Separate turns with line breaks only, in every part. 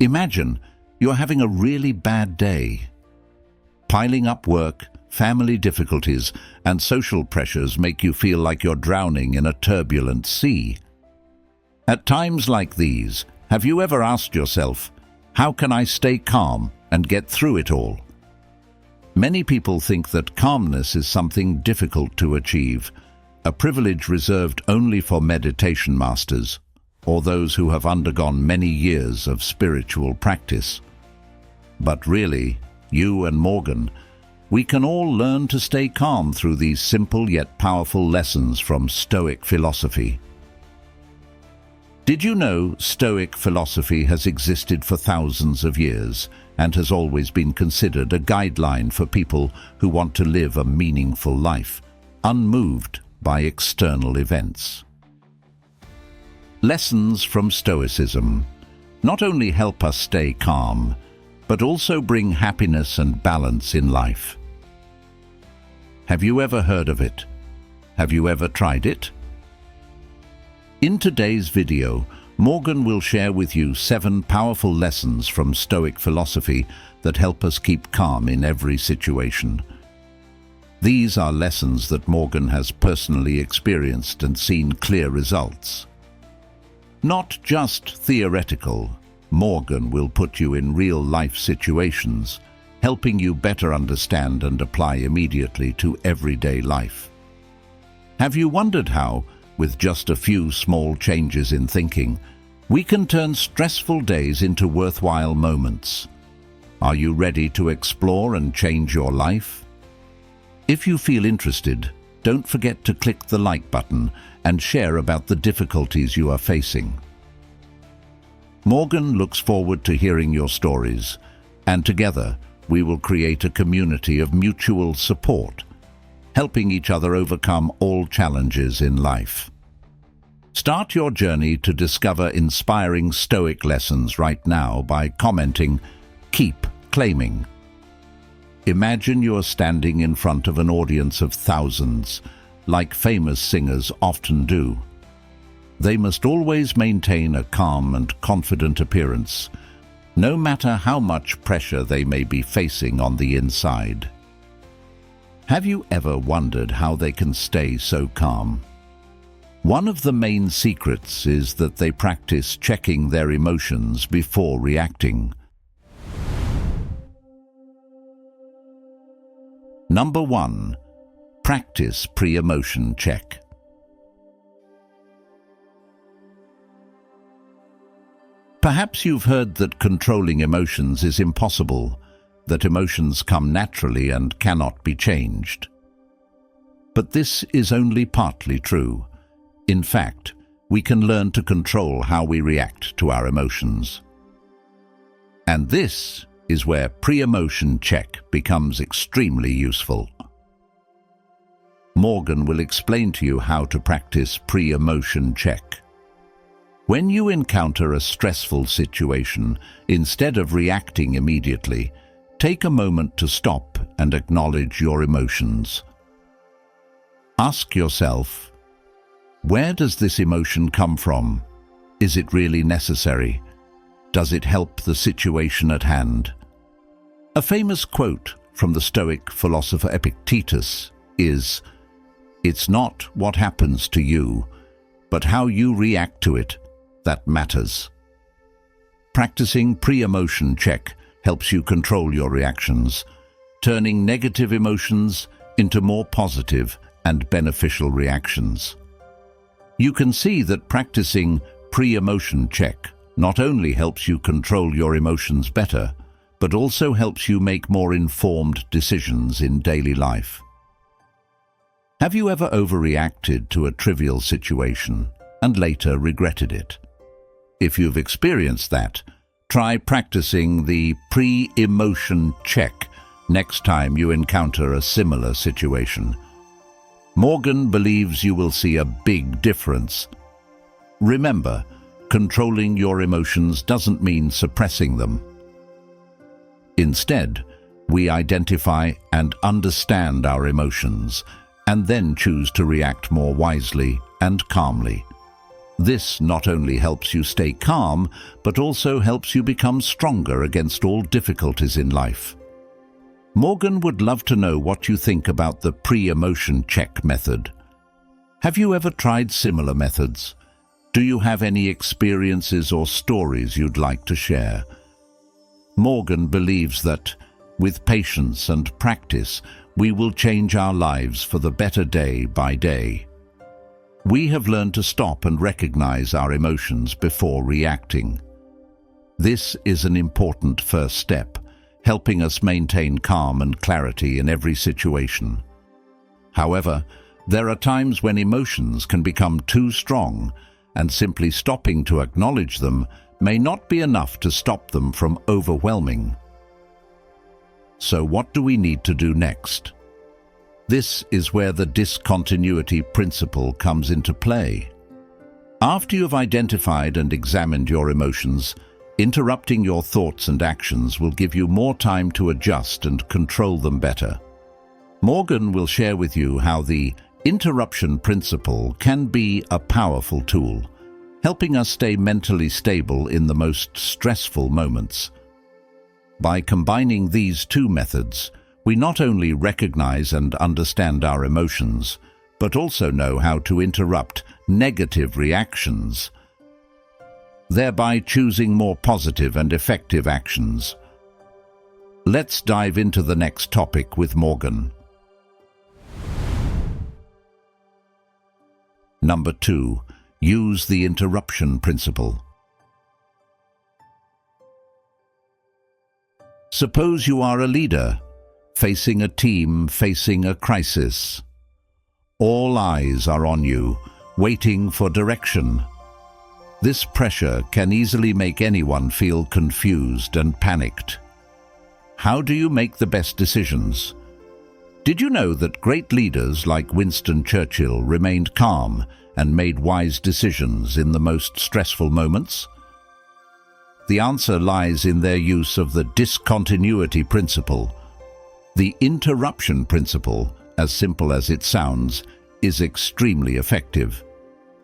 Imagine you're having a really bad day. Piling up work, family difficulties, and social pressures make you feel like you're drowning in a turbulent sea. At times like these, have you ever asked yourself, how can I stay calm and get through it all? Many people think that calmness is something difficult to achieve, a privilege reserved only for meditation masters or those who have undergone many years of spiritual practice. But really, you and Morgan, we can all learn to stay calm through these simple yet powerful lessons from Stoic philosophy. Did you know Stoic philosophy has existed for thousands of years and has always been considered a guideline for people who want to live a meaningful life, unmoved by external events? Lessons from Stoicism not only help us stay calm, but also bring happiness and balance in life. Have you ever heard of it? Have you ever tried it? In today's video, Morgan will share with you 7 powerful lessons from Stoic philosophy that help us keep calm in every situation. These are lessons that Morgan has personally experienced and seen clear results. Not just theoretical, Morgan will put you in real-life situations, helping you better understand and apply immediately to everyday life. Have you wondered how, with just a few small changes in thinking, we can turn stressful days into worthwhile moments? Are you ready to explore and change your life? If you feel interested, don't forget to click the like button and share about the difficulties you are facing. Morgan looks forward to hearing your stories, and together we will create a community of mutual support, helping each other overcome all challenges in life. Start your journey to discover inspiring Stoic lessons right now by commenting, "Keep claiming." Imagine you're standing in front of an audience of thousands, like famous singers often do. They must always maintain a calm and confident appearance, no matter how much pressure they may be facing on the inside. Have you ever wondered how they can stay so calm? One of the main secrets is that they practice checking their emotions before reacting. Number 1. Practice pre-emotion check. Perhaps you've heard that controlling emotions is impossible, that emotions come naturally and cannot be changed. But this is only partly true. In fact, we can learn to control how we react to our emotions. And this is where pre-emotion check becomes extremely useful. Morgan will explain to you how to practice pre-emotion check. When you encounter a stressful situation, instead of reacting immediately, take a moment to stop and acknowledge your emotions. Ask yourself, where does this emotion come from? Is it really necessary? Does it help the situation at hand? A famous quote from the Stoic philosopher Epictetus is, "It's not what happens to you, but how you react to it that matters." Practicing pre-emotion check helps you control your reactions, turning negative emotions into more positive and beneficial reactions. You can see that practicing pre-emotion check not only helps you control your emotions better, but also helps you make more informed decisions in daily life. Have you ever overreacted to a trivial situation and later regretted it? If you've experienced that, try practicing the pre-emotion check next time you encounter a similar situation. Morgan believes you will see a big difference. Remember, controlling your emotions doesn't mean suppressing them. Instead, we identify and understand our emotions and then choose to react more wisely and calmly. This not only helps you stay calm, but also helps you become stronger against all difficulties in life. Morgan would love to know what you think about the pre-emotion check method. Have you ever tried similar methods? Do you have any experiences or stories you'd like to share? Morgan believes that, with patience and practice, we will change our lives for the better day by day. We have learned to stop and recognize our emotions before reacting. This is an important first step, helping us maintain calm and clarity in every situation. However, there are times when emotions can become too strong, and simply stopping to acknowledge them may not be enough to stop them from overwhelming. So what do we need to do next? This is where the discontinuity principle comes into play. After you've identified and examined your emotions, interrupting your thoughts and actions will give you more time to adjust and control them better. Morgan will share with you how the interruption principle can be a powerful tool, helping us stay mentally stable in the most stressful moments. By combining these two methods, we not only recognize and understand our emotions, but also know how to interrupt negative reactions, thereby choosing more positive and effective actions. Let's dive into the next topic with Morgan. Number 2. Use the interruption principle. Suppose you are a leader, facing a team facing a crisis. All eyes are on you, waiting for direction. This pressure can easily make anyone feel confused and panicked. How do you make the best decisions? Did you know that great leaders like Winston Churchill remained calm and made wise decisions in the most stressful moments? The answer lies in their use of the discontinuity principle. The interruption principle, as simple as it sounds, is extremely effective.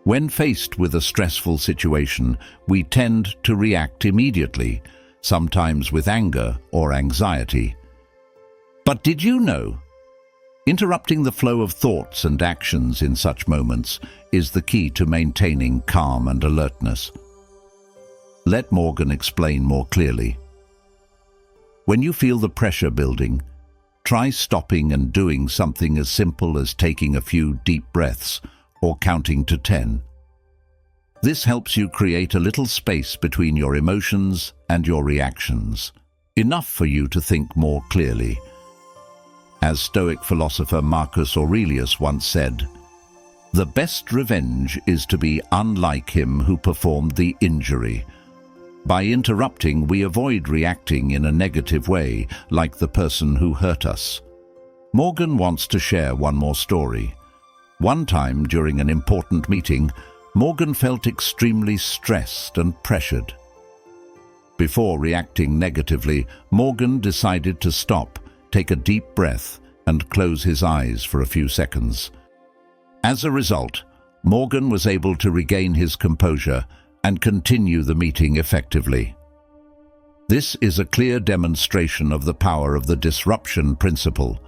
When faced with a stressful situation, we tend to react immediately, sometimes with anger or anxiety. But did you know? Interrupting the flow of thoughts and actions in such moments is the key to maintaining calm and alertness. Let Morgan explain more clearly. When you feel the pressure building, try stopping and doing something as simple as taking a few deep breaths or counting to 10. This helps you create a little space between your emotions and your reactions, enough for you to think more clearly. As Stoic philosopher Marcus Aurelius once said, "The best revenge is to be unlike him who performed the injury." By interrupting, we avoid reacting in a negative way, like the person who hurt us. Morgan wants to share one more story. One time during an important meeting, Morgan felt extremely stressed and pressured. Before reacting negatively, Morgan decided to stop, take a deep breath, and close his eyes for a few seconds. As a result, Morgan was able to regain his composure and continue the meeting effectively. This is a clear demonstration of the power of the disruption principle.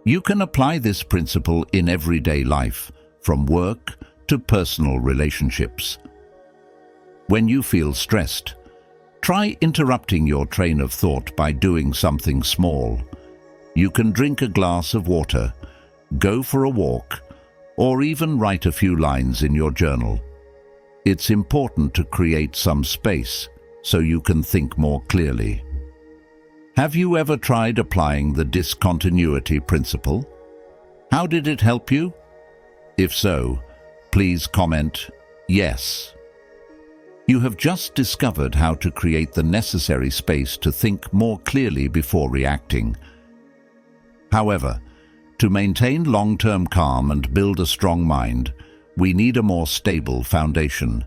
You can apply this principle in everyday life, from work to personal relationships. When you feel stressed, try interrupting your train of thought by doing something small. You can drink a glass of water, go for a walk, or even write a few lines in your journal. It's important to create some space so you can think more clearly. Have you ever tried applying the discontinuity principle? How did it help you? If so, please comment, "Yes." You have just discovered how to create the necessary space to think more clearly before reacting. However, to maintain long-term calm and build a strong mind, we need a more stable foundation.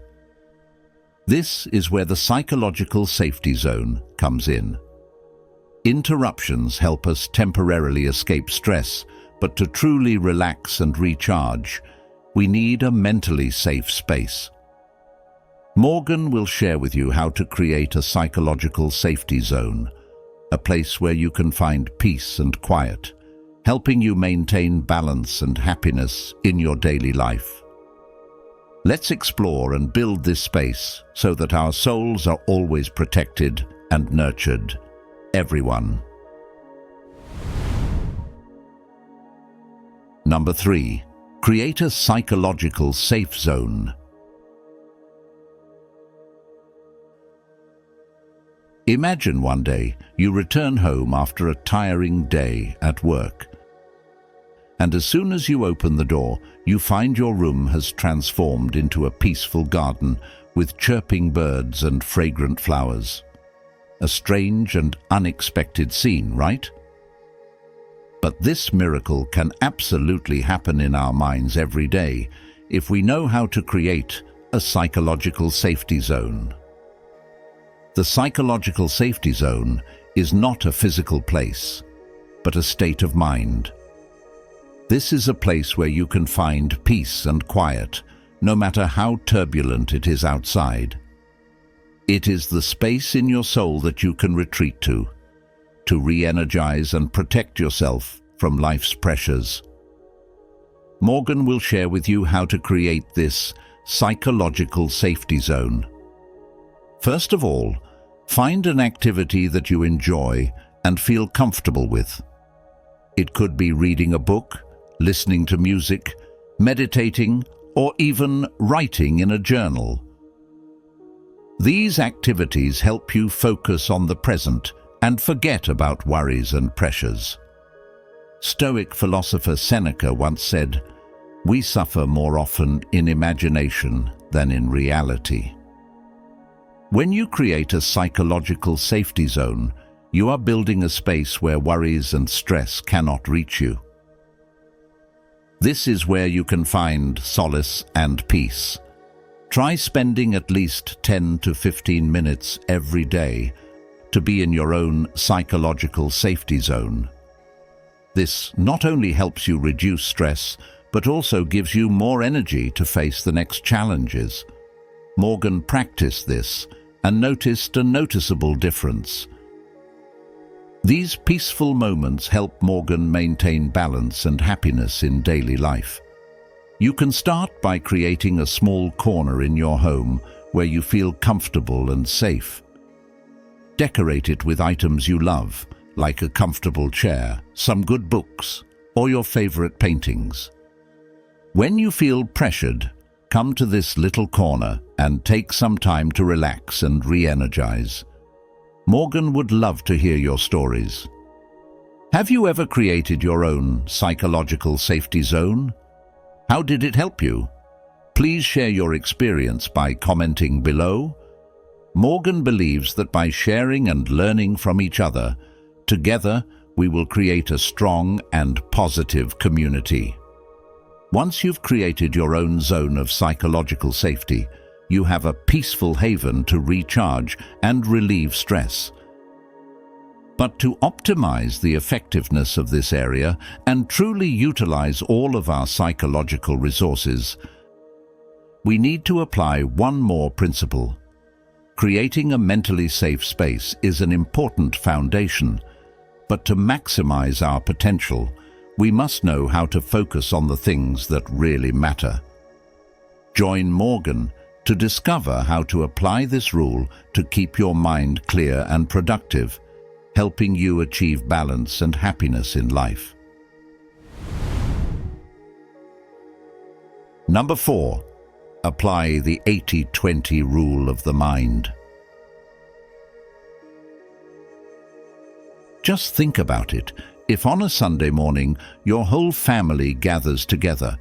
This is where the psychological safety zone comes in. Interruptions help us temporarily escape stress, but to truly relax and recharge, we need a mentally safe space. Morgan will share with you how to create a psychological safety zone, a place where you can find peace and quiet, helping you maintain balance and happiness in your daily life. Let's explore and build this space so that our souls are always protected and nurtured. Everyone. Number 3. Create a psychological safe zone. Imagine one day you return home after a tiring day at work. And as soon as you open the door, you find your room has transformed into a peaceful garden with chirping birds and fragrant flowers. A strange and unexpected scene, right? But this miracle can absolutely happen in our minds every day if we know how to create a psychological safety zone. The psychological safety zone is not a physical place, but a state of mind. This is a place where you can find peace and quiet, no matter how turbulent it is outside. It is the space in your soul that you can retreat to re-energize and protect yourself from life's pressures. Morgan will share with you how to create this psychological safety zone. First of all, find an activity that you enjoy and feel comfortable with. It could be reading a book, listening to music, meditating, or even writing in a journal. These activities help you focus on the present and forget about worries and pressures. Stoic philosopher Seneca once said, "We suffer more often in imagination than in reality." When you create a psychological safety zone, you are building a space where worries and stress cannot reach you. This is where you can find solace and peace. Try spending at least 10 to 15 minutes every day to be in your own psychological safety zone. This not only helps you reduce stress, but also gives you more energy to face the next challenges. Morgan practiced this and noticed a noticeable difference. These peaceful moments help Morgan maintain balance and happiness in daily life. You can start by creating a small corner in your home where you feel comfortable and safe. Decorate it with items you love, like a comfortable chair, some good books, or your favorite paintings. When you feel pressured, come to this little corner and take some time to relax and re-energize. Morgan would love to hear your stories. Have you ever created your own psychological safety zone? How did it help you? Please share your experience by commenting below. Morgan believes that by sharing and learning from each other, together we will create a strong and positive community. Once you've created your own zone of psychological safety, you have a peaceful haven to recharge and relieve stress. But to optimize the effectiveness of this area and truly utilize all of our psychological resources, we need to apply one more principle. Creating a mentally safe space is an important foundation, but to maximize our potential, we must know how to focus on the things that really matter. Join Morgan to discover how to apply this rule to keep your mind clear and productive, helping you achieve balance and happiness in life. Number 4. Apply the 80-20 rule of the mind. Just think about it. If on a Sunday morning your whole family gathers together,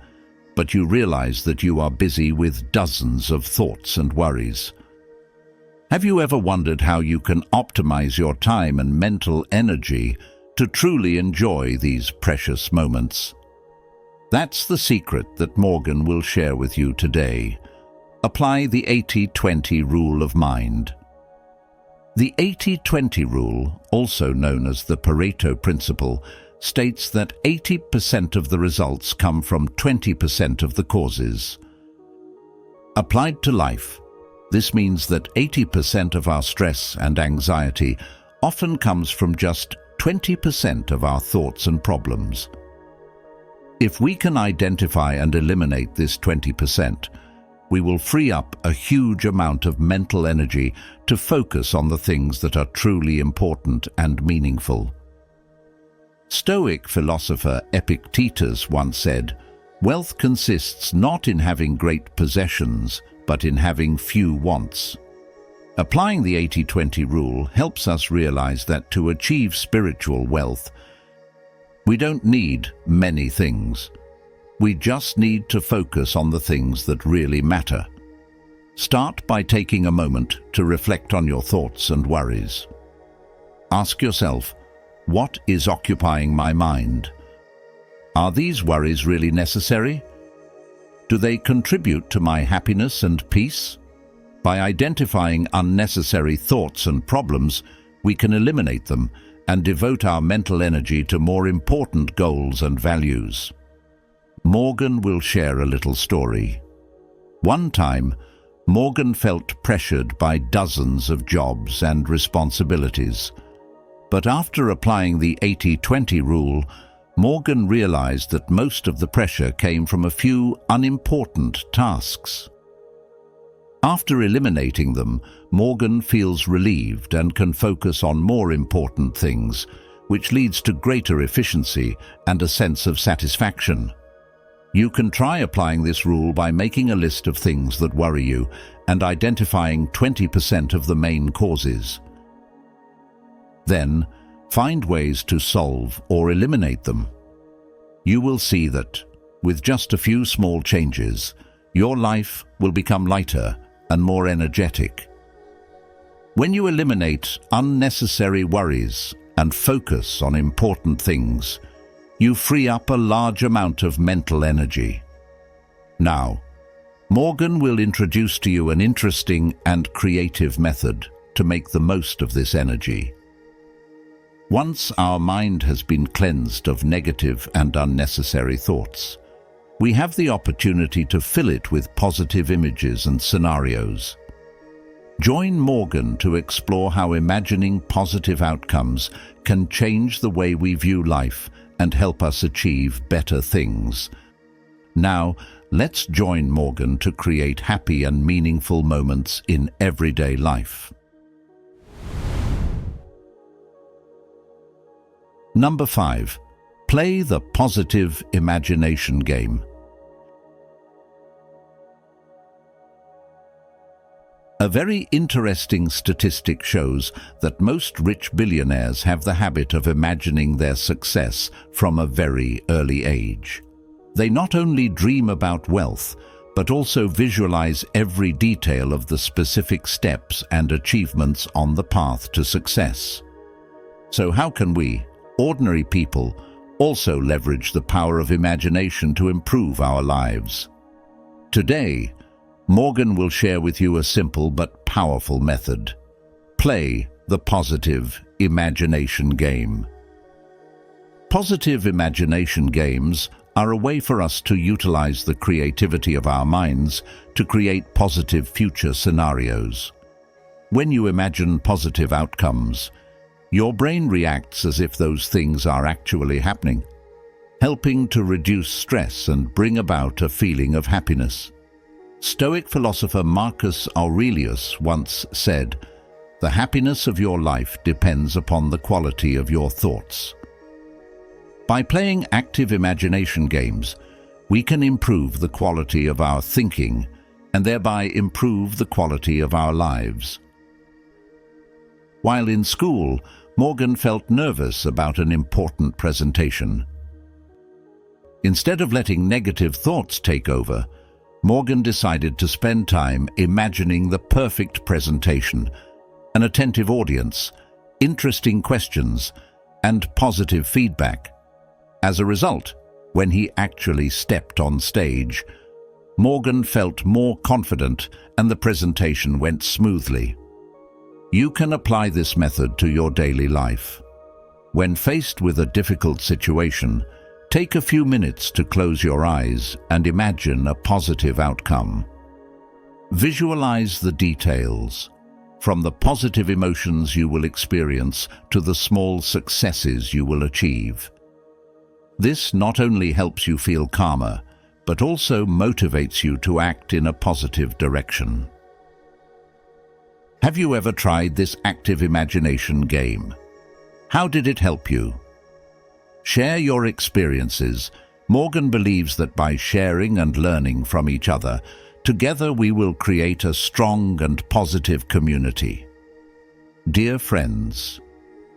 but you realize that you are busy with dozens of thoughts and worries, have you ever wondered how you can optimize your time and mental energy to truly enjoy these precious moments? That's the secret that Morgan will share with you today. Apply the 80-20 rule of mind. The 80-20 rule, also known as the Pareto principle, states that 80% of the results come from 20% of the causes. Applied to life, This means that 80% of our stress and anxiety often comes from just 20% of our thoughts and problems. If we can identify and eliminate this 20%, we will free up a huge amount of mental energy to focus on the things that are truly important and meaningful. Stoic philosopher Epictetus once said, "Wealth consists not in having great possessions, but in having few wants." Applying the 80-20 rule helps us realize that to achieve spiritual wealth, we don't need many things. We just need to focus on the things that really matter. Start by taking a moment to reflect on your thoughts and worries. Ask yourself, what is occupying my mind? Are these worries really necessary? Do they contribute to my happiness and peace? By identifying unnecessary thoughts and problems, we can eliminate them and devote our mental energy to more important goals and values. Morgan will share a little story. One time, Morgan felt pressured by dozens of jobs and responsibilities. But after applying the 80-20 rule, Morgan realized that most of the pressure came from a few unimportant tasks. After eliminating them, Morgan feels relieved and can focus on more important things, which leads to greater efficiency and a sense of satisfaction. You can try applying this rule by making a list of things that worry you and identifying 20% of the main causes. Then, find ways to solve or eliminate them. You will see that, with just a few small changes, your life will become lighter and more energetic. When you eliminate unnecessary worries and focus on important things, you free up a large amount of mental energy. Now, Morgan will introduce to you an interesting and creative method to make the most of this energy. Once our mind has been cleansed of negative and unnecessary thoughts, we have the opportunity to fill it with positive images and scenarios. Join Morgan to explore how imagining positive outcomes can change the way we view life and help us achieve better things. Now, let's join Morgan to create happy and meaningful moments in everyday life. Number 5. Play the positive imagination game. A very interesting statistic shows that most rich billionaires have the habit of imagining their success from a very early age. They not only dream about wealth, but also visualize every detail of the specific steps and achievements on the path to success. So how can we, ordinary people, also leverage the power of imagination to improve our lives? Today, Morgan will share with you a simple but powerful method. Play the positive imagination game. Positive imagination games are a way for us to utilize the creativity of our minds to create positive future scenarios. When you imagine positive outcomes, your brain reacts as if those things are actually happening, helping to reduce stress and bring about a feeling of happiness. Stoic philosopher Marcus Aurelius once said, "The happiness of your life depends upon the quality of your thoughts." By playing active imagination games, we can improve the quality of our thinking and thereby improve the quality of our lives. While in school, Morgan felt nervous about an important presentation. Instead of letting negative thoughts take over, Morgan decided to spend time imagining the perfect presentation, an attentive audience, interesting questions, and positive feedback. As a result, when he actually stepped on stage, Morgan felt more confident and the presentation went smoothly. You can apply this method to your daily life. When faced with a difficult situation, take a few minutes to close your eyes and imagine a positive outcome. Visualize the details, from the positive emotions you will experience to the small successes you will achieve. This not only helps you feel calmer, but also motivates you to act in a positive direction. Have you ever tried this active imagination game? How did it help you? Share your experiences. Morgan believes that by sharing and learning from each other, together we will create a strong and positive community. Dear friends,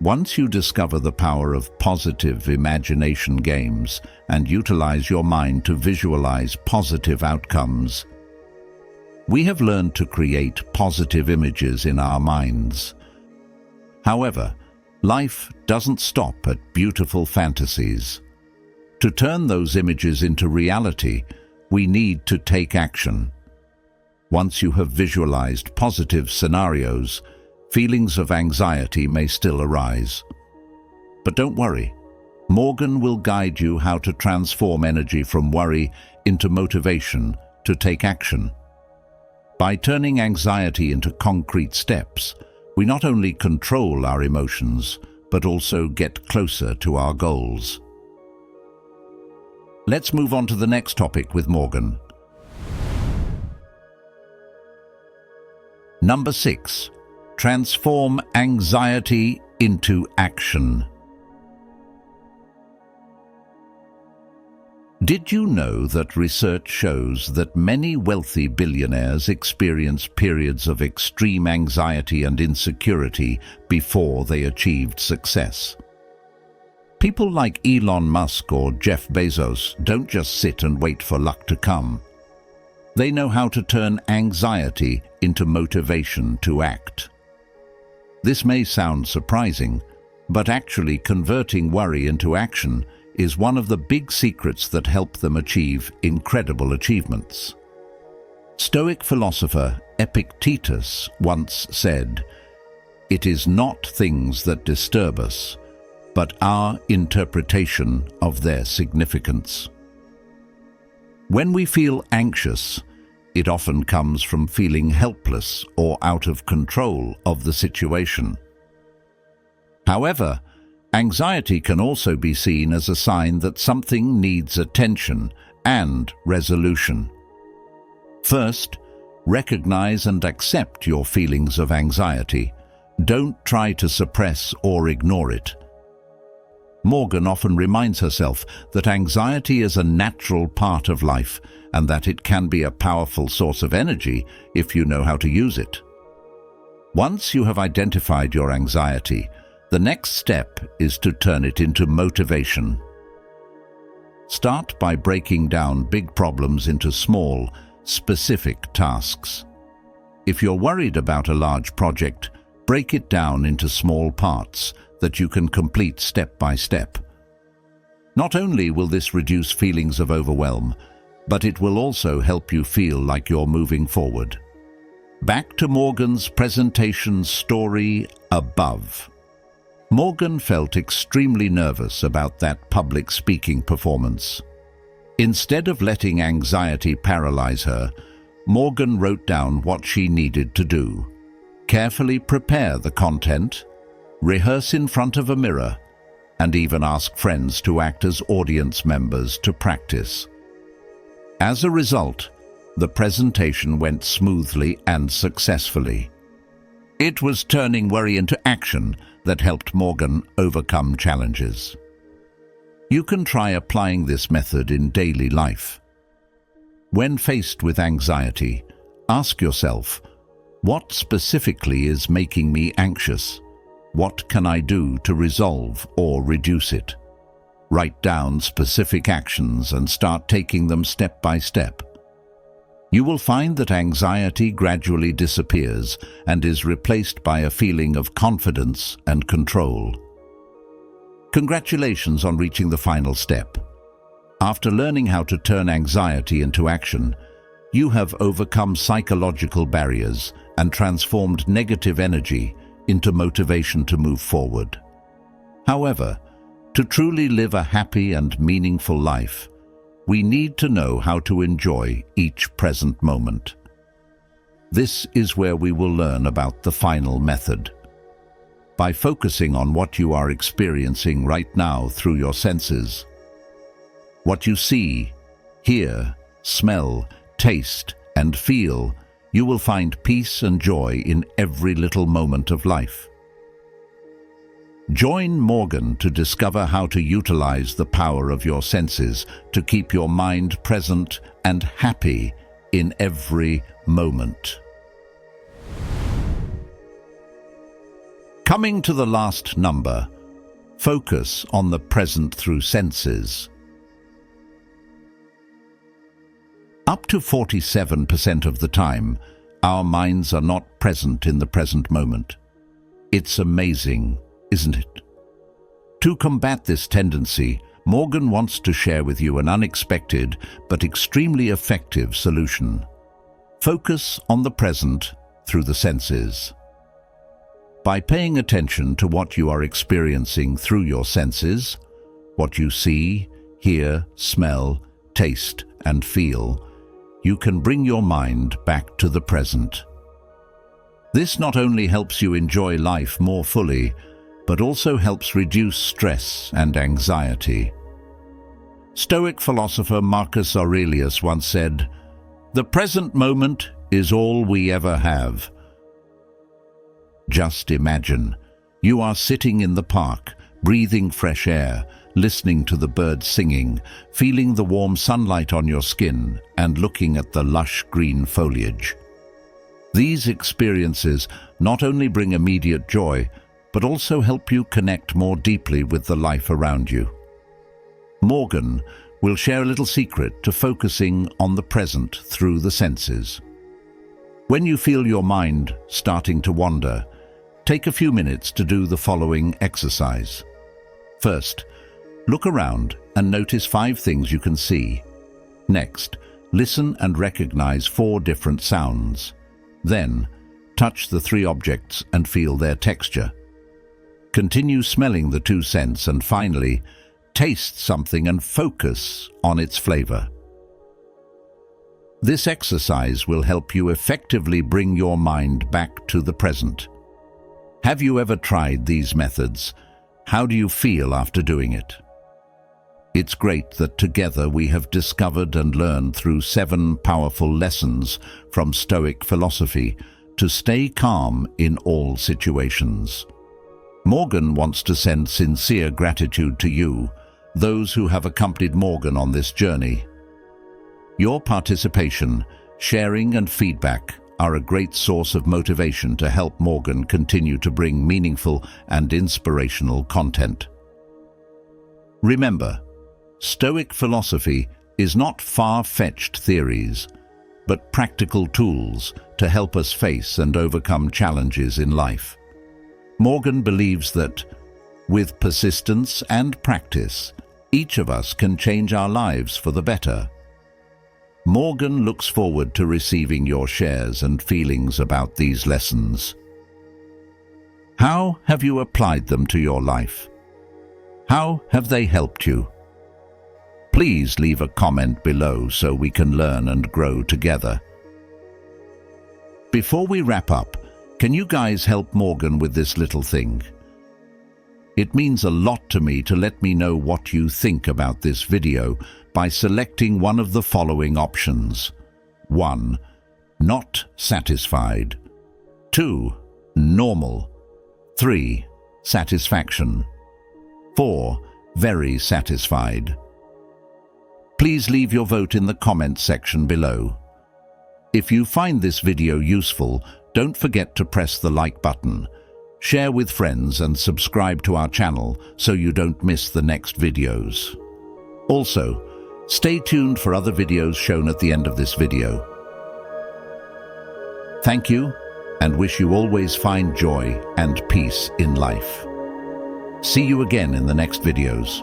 once you discover the power of positive imagination games and utilize your mind to visualize positive outcomes, we have learned to create positive images in our minds. However, life doesn't stop at beautiful fantasies. To turn those images into reality, we need to take action. Once you have visualized positive scenarios, feelings of anxiety may still arise. But don't worry, Morgan will guide you how to transform energy from worry into motivation to take action. By turning anxiety into concrete steps, we not only control our emotions, but also get closer to our goals. Let's move on to the next topic with Morgan. Number 6. Transform anxiety into action. Did you know that research shows that many wealthy billionaires experience periods of extreme anxiety and insecurity before they achieved success? People like Elon Musk or Jeff Bezos don't just sit and wait for luck to come. They know how to turn anxiety into motivation to act. This may sound surprising, but actually converting worry into action is one of the big secrets that help them achieve incredible achievements. Stoic philosopher Epictetus once said, "It is not things that disturb us, but our interpretation of their significance." When we feel anxious, it often comes from feeling helpless or out of control of the situation. However, anxiety can also be seen as a sign that something needs attention and resolution. First, recognize and accept your feelings of anxiety. Don't try to suppress or ignore it. Morgan often reminds herself that anxiety is a natural part of life and that it can be a powerful source of energy if you know how to use it. Once you have identified your anxiety, the next step is to turn it into motivation. Start by breaking down big problems into small, specific tasks. If you're worried about a large project, break it down into small parts that you can complete step by step. Not only will this reduce feelings of overwhelm, but it will also help you feel like you're moving forward. Back to Morgan's presentation story above. Morgan felt extremely nervous about that public speaking performance. Instead of letting anxiety paralyze her, Morgan wrote down what she needed to do. Carefully prepare the content, rehearse in front of a mirror, and even ask friends to act as audience members to practice. As a result, the presentation went smoothly and successfully. It was turning worry into action that helped Morgan overcome challenges. You can try applying this method in daily life. When faced with anxiety, ask yourself, what specifically is making me anxious? What can I do to resolve or reduce it? Write down specific actions and start taking them step by step. You will find that anxiety gradually disappears and is replaced by a feeling of confidence and control. Congratulations on reaching the final step. After learning how to turn anxiety into action, you have overcome psychological barriers and transformed negative energy into motivation to move forward. However, to truly live a happy and meaningful life, we need to know how to enjoy each present moment. This is where we will learn about the final method. By focusing on what you are experiencing right now through your senses, what you see, hear, smell, taste, and feel, you will find peace and joy in every little moment of life. Join Morgan to discover how to utilize the power of your senses to keep your mind present and happy in every moment. Coming to the last number, focus on the present through senses. Up to 47% of the time, our minds are not present in the present moment. It's amazing, isn't it? To combat this tendency, Morgan wants to share with you an unexpected but extremely effective solution. Focus on the present through the senses. By paying attention to what you are experiencing through your senses, what you see, hear, smell, taste, and feel, you can bring your mind back to the present. This not only helps you enjoy life more fully, but also helps reduce stress and anxiety. Stoic philosopher Marcus Aurelius once said, "The present moment is all we ever have." Just imagine, you are sitting in the park, breathing fresh air, listening to the birds singing, feeling the warm sunlight on your skin, and looking at the lush green foliage. These experiences not only bring immediate joy, but also help you connect more deeply with the life around you. Morgan will share a little secret to focusing on the present through the senses. When you feel your mind starting to wander, take a few minutes to do the following exercise. First, look around and notice 5 things you can see. Next, listen and recognize 4 different sounds. Then, touch the 3 objects and feel their texture. Continue smelling the 2 scents, and finally, taste something and focus on its flavor. This exercise will help you effectively bring your mind back to the present. Have you ever tried these methods? How do you feel after doing it? It's great that together we have discovered and learned through 7 powerful lessons from Stoic philosophy to stay calm in all situations. Morgan wants to send sincere gratitude to you, those who have accompanied Morgan on this journey. Your participation, sharing, and feedback are a great source of motivation to help Morgan continue to bring meaningful and inspirational content. Remember, Stoic philosophy is not far-fetched theories, but practical tools to help us face and overcome challenges in life. Morgan believes that, with persistence and practice, each of us can change our lives for the better. Morgan looks forward to receiving your shares and feelings about these lessons. How have you applied them to your life? How have they helped you? Please leave a comment below so we can learn and grow together. Before we wrap up, can you guys help Morgan with this little thing? It means a lot to me to let me know what you think about this video by selecting one of the following options. 1. Not satisfied. 2. Normal. 3. Satisfaction. 4. Very satisfied. Please leave your vote in the comments section below. If you find this video useful, don't forget to press the like button, share with friends, and subscribe to our channel so you don't miss the next videos. Also, stay tuned for other videos shown at the end of this video. Thank you, and wish you always find joy and peace in life. See you again in the next videos.